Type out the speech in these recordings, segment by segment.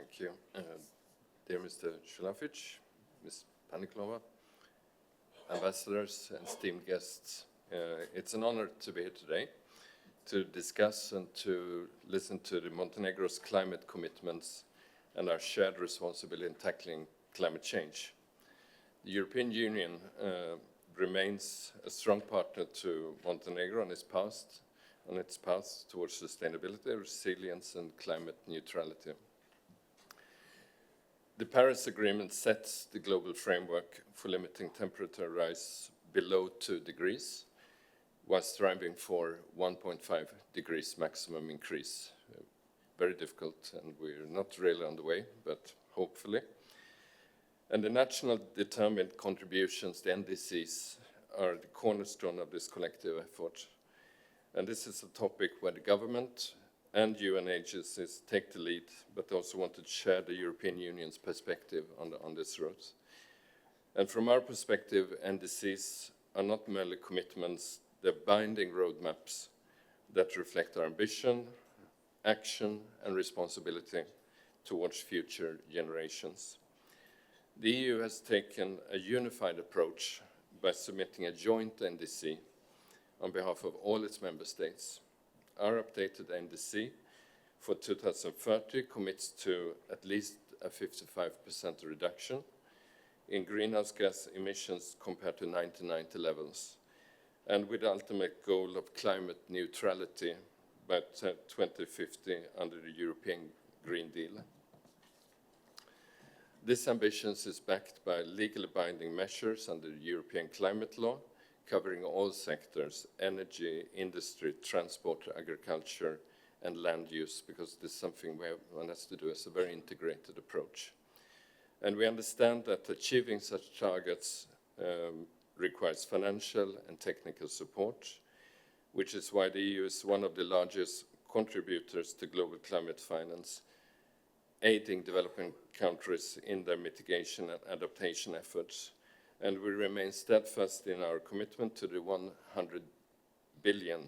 Thank you. Dear Mr. Shulafic, Ms. Paniklova, ambassadors and esteemed guests, it's an honor to be here today to discuss and to listen to the Montenegro's climate commitments and our shared responsibility in tackling climate change. The European Union remains a strong partner to Montenegro on its path towards sustainability, resilience, and climate neutrality. The Paris Agreement sets the global framework for limiting temperature rise below 2 degrees, while striving for 1.5 degrees maximum increase. Very difficult, and we're not really on the way, but hopefully. And the national determined contributions, the NDCs, are the cornerstone of this collective effort. And this is a topic where the government and UN agencies take the lead, but also want to share the European Union's perspective on this road. And from our perspective, NDCs are not merely commitments, they're binding roadmaps that reflect our ambition, action, and responsibility towards future generations. The EU has taken a unified approach by submitting a joint NDC on behalf of all its member states. Our updated NDC for 2030 commits to at least a 55% reduction in greenhouse gas emissions compared to 1990 levels, and with the ultimate goal of climate neutrality by 2050 under the European Green Deal. This ambition is backed by legally binding measures under the European climate law, covering all sectors: energy, industry, transport, agriculture, and land use, because this is something one has to do as a very integrated approach. And we understand that achieving such targets requires financial and technical support, which is why the EU is one of the largest contributors to global climate finance, aiding developing countries in their mitigation and adaptation efforts. And we remain steadfast in our commitment to the $100 billion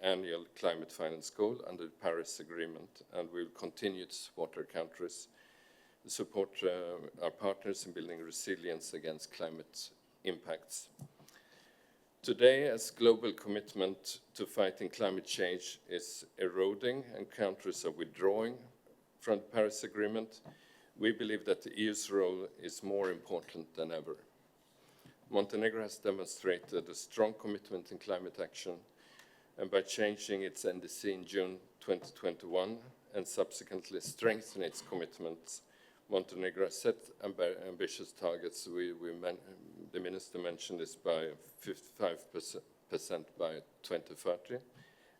annual climate finance goal under the Paris Agreement, and we will continue to support our countries, support our partners in building resilience against climate impacts. Today, as global commitment to fighting climate change is eroding and countries are withdrawing from the Paris Agreement, we believe that the EU's role is more important than ever. Montenegro has demonstrated a strong commitment in climate action, and by changing its NDC in June 2021 and subsequently strengthening its commitments, Montenegro has set ambitious targets. The minister mentioned this by 55% by 2030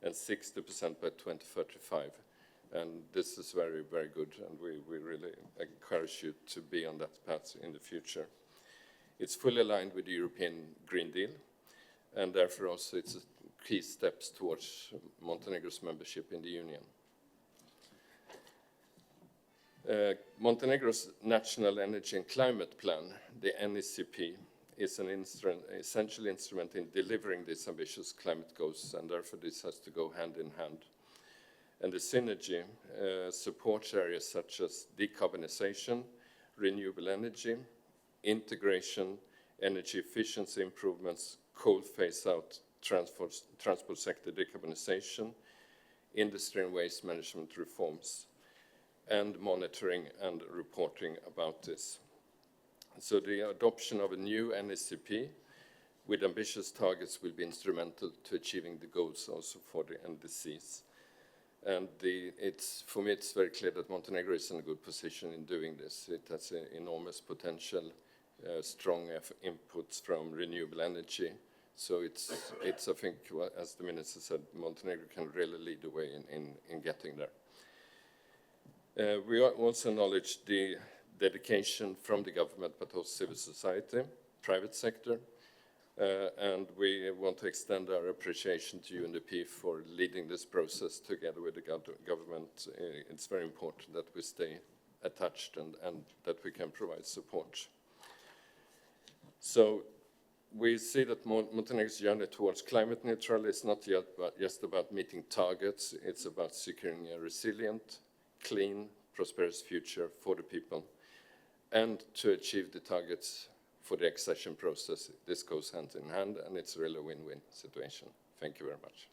and 60% by 2035. And this is very, very good, and we really encourage you to be on that path in the future. It's fully aligned with the European Green Deal, and therefore also it's key steps towards Montenegro's membership in the Union. Montenegro's National Energy and Climate Plan, the NECP, is an essential instrument in delivering these ambitious climate goals, and therefore this has to go hand in hand. And the synergy supports areas such as decarbonization, renewable energy, integration, energy efficiency improvements, coal phase-out, transport sector decarbonization, industry and waste management reforms, and monitoring and reporting about this. So the adoption of a new NECP with ambitious targets will be instrumental to achieving the goals also for the NDCs. And for me, it's very clear that Montenegro is in a good position in doing this. It has enormous potential, strong inputs from renewable energy. So it's I think, as the minister said, Montenegro can really lead the way in getting there. We also acknowledge the dedication from the government, but also civil society, private sector, and we want to extend our appreciation to UNDP for leading this process together with the government. It's very important that we stay attached and that we can provide support. So we see that Montenegro's journey towards climate neutrality is not just about meeting targets, it's about securing a resilient, clean, prosperous future for the people, and to achieve the targets for the accession process. This goes hand in hand, and it's really a win-win situation. Thank you very much.